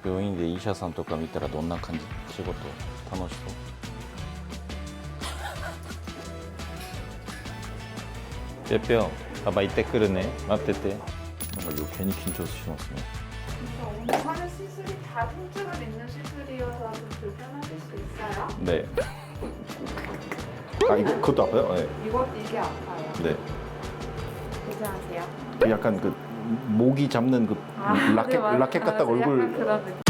病院で医者さんとか見たらどんな感じ？仕事楽しそう？ペペパパ行ってくるね。待ってて。なんか余計に緊張しますね。 오늘 하는 시술이 다중증을 있는 시술이어서 좀 불편하실 수 있어요? 네. 아 이거 그것도 아파요? 네. 이것도 이게 아파요. 네. 괜찮으세요? 약간 그 모기 잡는 그 라켓 같다가 얼굴. 약간 그런 느낌.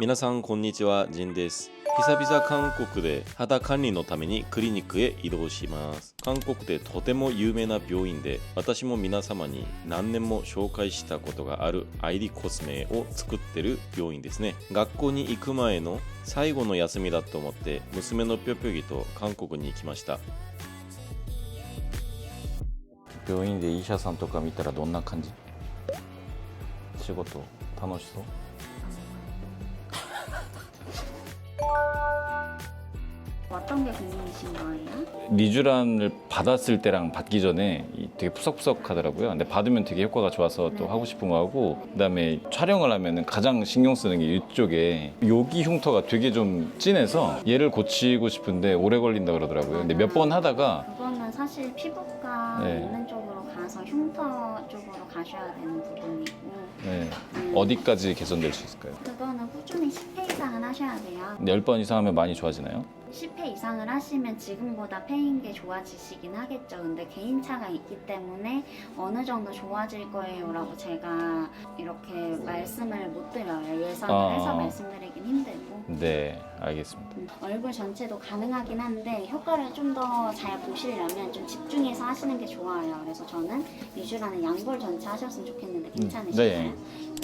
皆さんこんにちは、ジンです。久々韓国で肌管理のためにクリニックへ移動します。韓国でとても有名な病院で、私も皆様に何年も紹介したことがあるアイリコスメを作ってる病院ですね。学校に行く前の最後の休みだと思って娘のぴょぴょぎと韓国に行きました。病院で医者さんとか見たらどんな感じ？仕事楽しそう？ 어떤 게 고민이신 거예요? 리쥬란을 받았을 때랑 받기 전에 되게 푸석푸석하더라고요. 근데 받으면 되게 효과가 좋아서 또 하고 싶은 거 하고, 그다음에 촬영을 하면은 가장 신경 쓰는 게 이쪽에 여기 흉터가 되게 좀 진해서 얘를 고치고 싶은데 오래 걸린다 그러더라고요. 근데 몇 번 하다가 그거는 사실 피부과 네. 있는 쪽으로 가서 흉터 쪽으로 가셔야 되는 부분이고 네, 어디까지 개선될 수 있을까요? 그거는 꾸준히 10회 이상은 하셔야 돼요. 근데 10번 이상 하면 많이 좋아지나요? 10회 이상을 하시면 지금보다 패인 게 좋아지시긴 하겠죠. 근데 개인차가 있기 때문에 어느 정도 좋아질 거예요 라고 제가 이렇게 말씀을 못 드려요. 예상을 해서 말씀드리긴 힘들고. 네, 알겠습니다. 얼굴 전체도 가능하긴 한데 효과를 좀 더 잘 보시려면 좀 집중해서 하시는 게 좋아요. 그래서 저는 리쥬란은 양볼 전체 하셨으면 좋겠는데 괜찮으실까요? 네.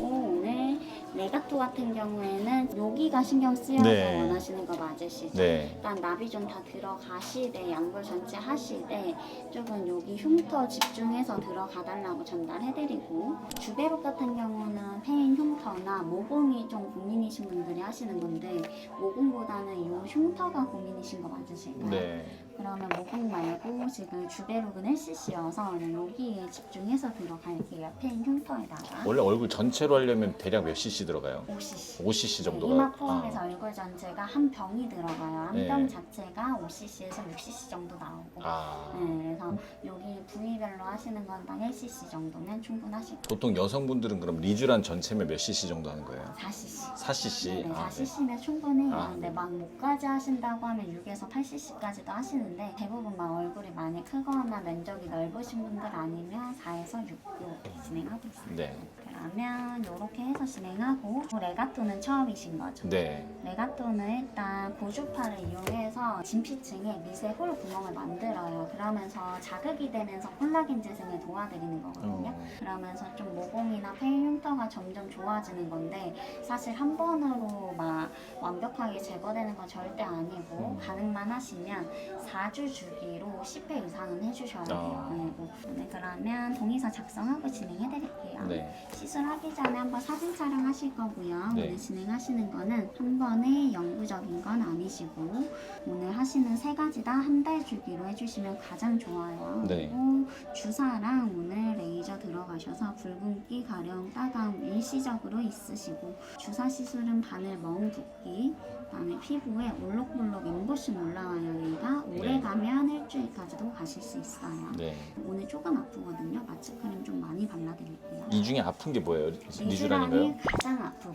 오늘 레가토 같은 경우에는 여기가 신경 쓰여서 네. 원하시는 거 맞으시죠? 네. 일단 나비 좀 다 들어가시되 양볼 전체 하시되 조금 여기 흉터 집중해서 들어가 달라고 전달해드리고, 주베록 같은 경우는 페인 흉터나 모공이 좀 고민이신 분들이 하시는 건데 모공보다는 이 흉터가 고민이신 거 맞으실까요? 네. 그러면 모공 말고 지금 주베록은 1cc여서 여기에 집중해서 들어갈게요. 페인 흉터에다가 원래 얼굴 전체로 하려면 대략 몇 cc 들어가요? 5cc. 5cc 정도가. 이마 포함해서 얼굴 전체가 한 병이 들어가요. 한 네. 병 자체가 5cc에서 6cc 정도 나오고. 아. 네, 그래서 여기 부위별로 하시는 건 딱 1cc 정도면 충분하실 거예요. 보통 여성분들은 그럼 리쥬란 전체면 몇 cc 정도 하는 거예요? 4cc. 4cc. 네, 아, 4cc면 충분해요. 아, 근데 네. 막 목까지 하신다고 하면 6에서 8cc까지도 하시는데 대부분 막 얼굴이 많이 크거나 면적이 넓으신 분들 아니면 4에서 6 이렇게 진행하고 있어요. 네. 그러면 이렇게 해서 진행하고, 레가토는 처음이신 거죠? 네. 레가토는 일단 고주파를 이용해서 진피층에 미세 홀 구멍을 만들어요. 그러면서 자극이 되면서 콜라겐 재생을 도와드리는 거거든요. 그러면서 좀 모공이나 페인 흉터가 점점 좋아지는 건데, 사실 한 번으로 막 완벽하게 제거되는 건 절대 아니고 가능만 하시면 4주 주기로 10회 이상은 해주셔야 돼요. 네, 그러면 동의서 작성하고 진행해드릴게요. 네. 시술하기 전에 한번 사진 촬영하실 거고요. 네. 오늘 진행하시는 거는 한 번에 영구적인 건 아니시고, 오늘 하시는 세 가지 다 한 달 주기로 해주시면 가장 좋아요. 네. 그리고 주사랑 오늘 레이저 들어가셔서 붉은기, 가령, 따가움 일시적으로 있으시고, 주사 시술은 바늘 멍 붓기, 그다음에 피부에 올록볼록 엠보싱 올라와요. 얘가 오래 네. 가면 일주일까지도 가실 수 있어요. 네. 오늘 조금 아프거든요. 마취크림 좀 많이 발라드릴게요. 이 중에 아픈 게 뭐예요? 리쥬란이 리쥬란인가요? 가장 아프고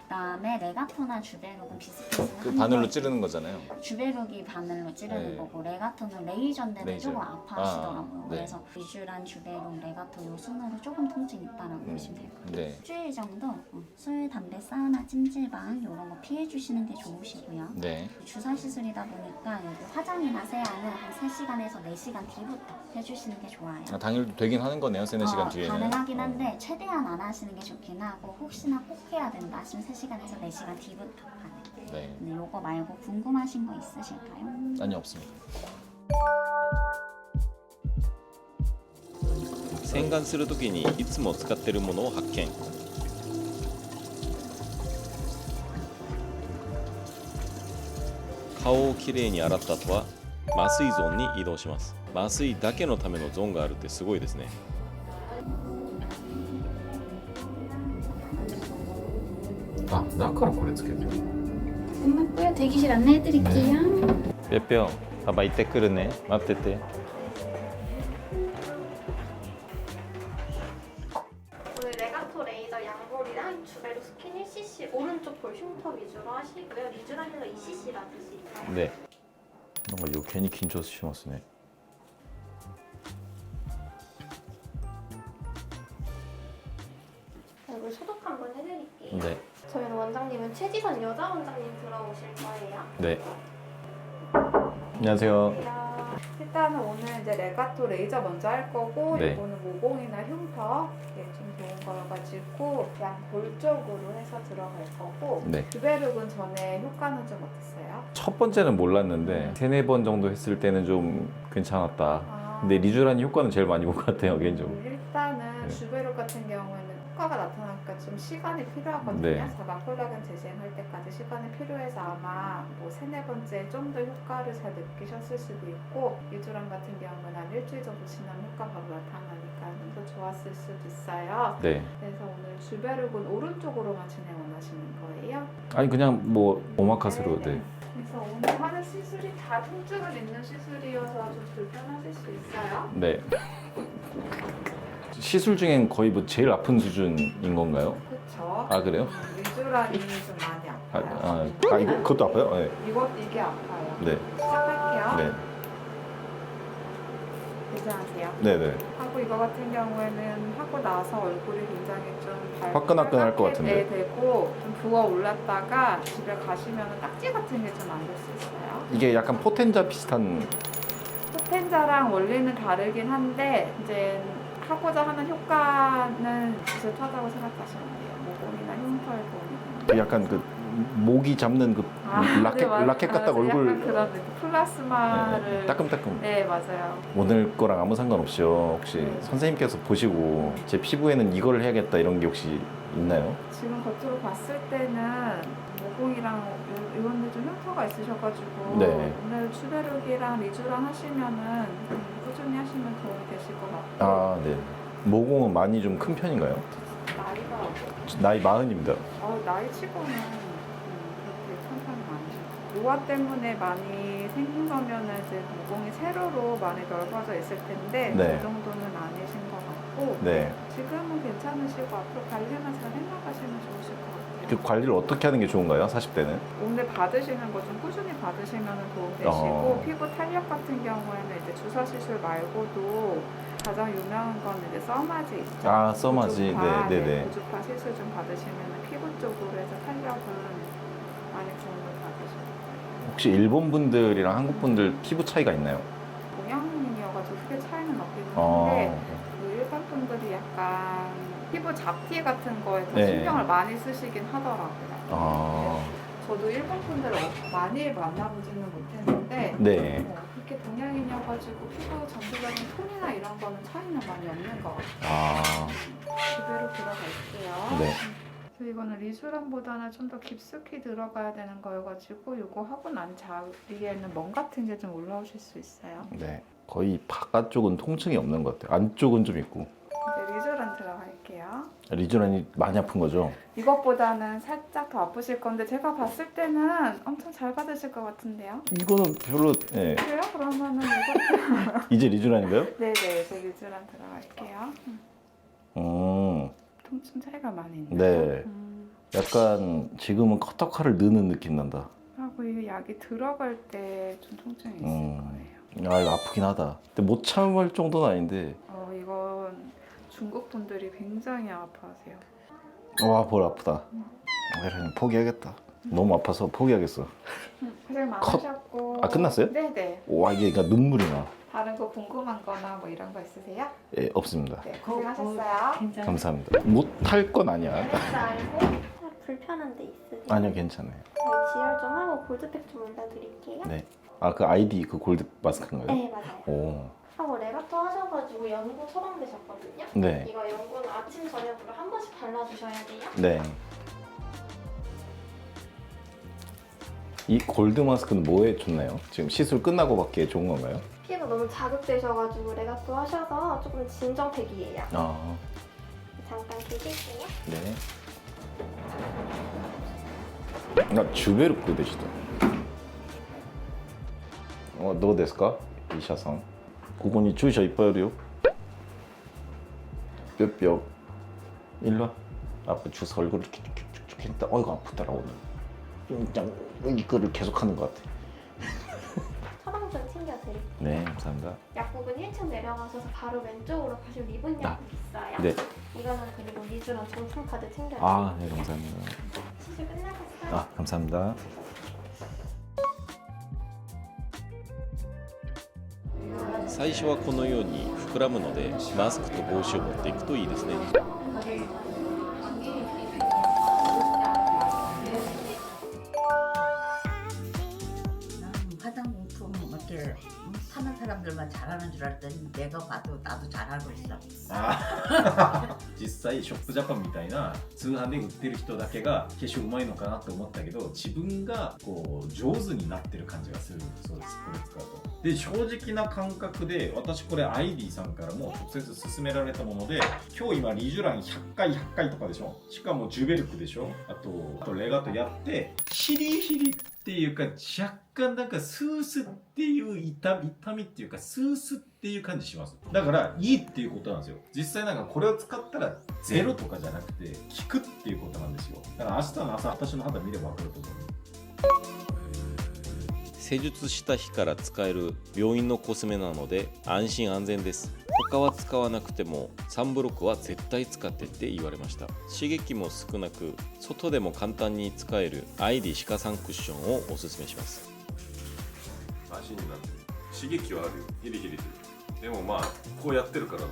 그다음에 레가토나 주베록은 비슷비슷한 그 바늘로 찌르는 거잖아요. 주베록이 바늘로 찌르는 네. 거고, 레가토는 레이저인데도 레이저. 조금 아파하시더라고요. 네. 그래서 리쥬란, 주베록, 레가토 요 순으로 조금 통증 있다라고 보시면 될 거예요. 네. 일주일 정도 술, 담배, 사우나, 찜질방 이런 거 피해 주시는 게 좋으시고요. 네. 주사 시술이다 보니까 여기 화장이나 세안은 한 3시간에서 4시간 뒤부터 해주시는 게 좋아요. 아, 당일 되긴 하는 거네요. 3-4시간 뒤에는. 가능하긴 한데 최대한 안 하시는 게 좋긴 하고, 혹시나 꼭 해야 된다 하시면 3시간에서 4시간 뒤부터 가능. 네. 근데 요거 말고 궁금하신 거 있으실까요? 아니 없습니다. 洗顔するときにいつも使っているものを発見。顔をきれいに洗った後は麻酔ゾーンに移動します。麻酔だけのためのゾーンがあるってすごいですね。あ、だからこれつけてる。 끝났고요. 대기실 안내해드릴게요. 뼈뼈, 아빠 이때 끓으네. 맞대때. 오늘 레가토 레이저 양볼이랑 주베르 스킨 1cc 오른쪽 볼 흉터 위주로 하시고요. 리쥬라닐러 2cc라 드시죠. 네. 뭔가 이거 괜히 긴쳐서 심었으네. 얼굴 소독 한번 해드릴게요. 네. 저희는 원장님은 최지선 여자 원장님 들어오실 거예요. 네. 안녕하세요. 일단은 오늘 이제 레가토 레이저 먼저 할 거고 네. 이거는 모공이나 흉터 좀 좋은 거여가지고 양볼 쪽으로 해서 들어갈 거고 네. 주베룩은 전에 효과는 좀 어땠어요? 첫 번째는 몰랐는데 3-4번 정도 했을 때는 좀 괜찮았다. 아, 근데 리쥬라니 효과는 제일 많이 본 것 같아요, 개인적으로. 일단은 네. 주베룩 같은 경우에는 효과가 나타나니까 좀 시간이 필요하거든요. 네. 자가 콜라겐 재생할 때까지 시간이 필요해서 아마 뭐 3-4번째 좀 더 효과를 잘 느끼셨을 수도 있고 리쥬란 같은 경우는 한 일주일 정도 지나면 효과 바로 나타나니까 좀 더 좋았을 수도 있어요. 네. 그래서 오늘 주베룩은 오른쪽으로만 진행 원하시는 거예요? 아니 그냥 뭐 오마카세로. 네. 그래서 오늘 하는 시술이 다 통증을 있는 시술이어서 좀 불편하실 수 있어요. 네. 시술 중엔 거의 뭐 제일 아픈 수준인 건가요? 그렇죠. 아 그래요? 리쥬란이 좀 많이 아파요. 이거 그것도 아파요? 네. 이게 아파요. 네. 시작할게요. 네. 괜찮으세요? 네네. 하고 이거 같은 경우에는 하고 나서 얼굴이 굉장히 좀 화끈화끈할 것 같은데. 되고 좀 부어 올랐다가 집에 가시면 딱지 같은 게 좀 안 될 수 있어요. 이게 약간 포텐자 비슷한. 포텐자랑 원리는 다르긴 한데 이제 하고자 하는 효과는 비슷하다고 생각하시면 돼요. 모공이나 흉터에 도움이 되는. 약간 그 모기 잡는 그 라켓 맞아요. 라켓 갖다 약간 얼굴 그런 느낌. 플라스마를 따끔따끔. 네 맞아요. 오늘 거랑 아무 상관없이요. 혹시 네. 선생님께서 보시고 제 피부에는 이거를 해야겠다 이런 게 혹시 있나요? 지금 겉으로 봤을 때는 모공이랑 이런 데 좀 흉터가 있으셔가지고 네. 오늘 추베룩이랑 리쥬랑 하시면은 꾸준히 하시면 도움이 되실 것 같고 아 네. 모공은 많이 좀 큰 편인가요? 나이가 나이 40입니다. 나이 치고는 그렇게 큰 편이 아니시고 노화 때문에 많이 생긴 거면은 이제 모공이 세로로 많이 넓어져 있을 텐데 네. 그 정도는 아니신 것 같고 네. 지금은 괜찮으시고 앞으로 관리만 잘 해나가시면 좋으실 것 같아요. 그 관리를 어떻게 하는 게 좋은가요? 40대는? 오늘 받으시는 거 좀 꾸준히 받으시면 도움 되시고 피부 탄력 같은 경우에는 이제 주사 시술 말고도 가장 유명한 건 이제 써마지 있죠. 아, 써마지. 고주파, 네. 고주파 시술 좀 받으시면 피부 쪽으로 해서 탄력은 많이 도움을 받으실 거예요. 혹시 일본 분들이랑 한국 분들 피부 차이가 있나요? 동양인이어가지고 크게 차이는 없긴 아, 한데 그 일반 분들이 약간 피부 잡티 같은 거에 더 네. 신경을 많이 쓰시긴 하더라고요. 아, 저도 일본 분들 많이 만나보지는 못했는데 네. 그렇게 동양인이어가지고 피부 전체적인 톤이나 이런 거는 차이는 많이 없는 것 같아요. 아, 그대로 들어갈게요. 네. 그래서 이거는 리쥬란보다는 좀 더 깊숙이 들어가야 되는 거여가지고 이거 하고 난 자리에는 멍 같은 게 좀 올라오실 수 있어요. 네. 거의 바깥쪽은 통증이 없는 것 같아요. 안쪽은 좀 있고. 이제 리쥬란 들어갈게요. 리쥬란이 많이 아픈 거죠? 이것보다는 살짝 더 아프실 건데 제가 봤을 때는 엄청 잘 받으실 것 같은데요. 이거는 별로. 네. 그래요? 그러면은 이거 이제 리쥬란인가요? 네네, 제 리쥬란 들어갈게요. 통증 차이가 많이 있나요? 네. 약간 지금은 커터칼을 넣는 느낌 난다. 하고 이게 약이 들어갈 때 좀 통증이 있을 거예요. 아, 이거 아프긴 하다. 근데 못 참을 정도는 아닌데. 이건 중국 분들이 굉장히 아파하세요. 와, 볼 아프다. 그냥 포기하겠다. 너무 아파서 포기하겠어. 고생 많으셨고. 아, 끝났어요? 네네. 와, 이게 그러니까 눈물이 나. 다른 거 궁금한 거나 뭐 이런 거 있으세요? 예, 없습니다. 네, 고생하셨어요. 감사합니다. 못 할 건 아니야. 알지 알고 불편한 데 있으세요? 아니요, 괜찮아요. 저희 지혈 좀 하고 골드팩 좀 올려드릴게요. 네. 아, 그 아이디 그 골드 마스크인가요? 네, 맞아요. 오. 하고 레가토 하셔가지고 연고 처방되셨거든요. 네. 이거 연고는 아침 저녁으로 한 번씩 발라주셔야 돼요. 네. 이 골드 마스크는 뭐에 좋나요? 지금 시술 끝나고밖에 좋은 건가요? 피부 너무 자극되셔가지고 레가토 하셔서 조금 진정팩이에요. 아, 잠깐 드실게요. 네. ジュベルクでした。どうですか医者さん。ここに注射いっぱいあるよ。몇 뼈? 일로 와. 아빠 주사 얼굴 이렇게 쭉쭉쭉 했다. 어이구 아프더라 오늘. 그냥 이거를 계속 하는 것 같아. 처방전 챙겨드릴게요. 네, 감사합니다. 약국은 1층 내려가셔서 바로 왼쪽으로 가시면 리본 약국 있어요. 네. 이거는 그리고 리주랑 정품카드 챙겨드릴게요. 아, 네, 감사합니다. 시술 끝나셨어요? 아, 감사합니다. 最初はこのように膨らむのでマスクと帽子を持っていくといいですね。 화장품 이렇게 하는 사람들만 잘하는 줄 알았더니 내가 봐도 나도 잘하고 있어. 実際ショップジャパンみたいな通販で売ってる人だけが化粧うまいのかなと思ったけど、自分がこう上手になってる感じがするそうです、これ使うと。で、正直な感覚で私これアイディさんからも直接勧められたもので、今日今リジュラン100回とかでしょ、しかもジュベルクでしょ、あとレガトやってヒリヒリっていうか若干なんかスースっていう痛みっていうかスースっていう感じします。だからいいっていうことなんですよ。実際なんかこれを使ったらゼロとかじゃなくて効くっていうことなんですよ。だから明日の朝私の肌見れば分かると思う。施術した日から使える病院のコスメなので安心安全です。他は使わなくてもサンブロックは絶対使ってって言われました。刺激も少なく外でも簡単に使えるアイディシカサンクッションをおすすめします。足になってる、刺激はあるよ、ヒリヒリという。でもまあこうやってるから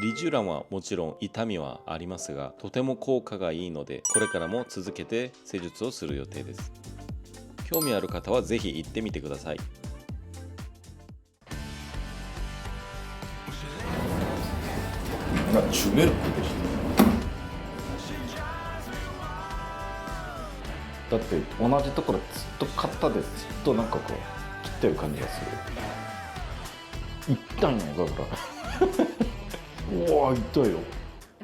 リジュランはもちろん痛みはありますが、とても効果がいいのでこれからも続けて施術をする予定です。興味ある方はぜひ行ってみてください。ジュベルクでした。だって同じところずっと肩でずっとなんかこう切ってる感じがする。痛いのだからうわ痛いよ。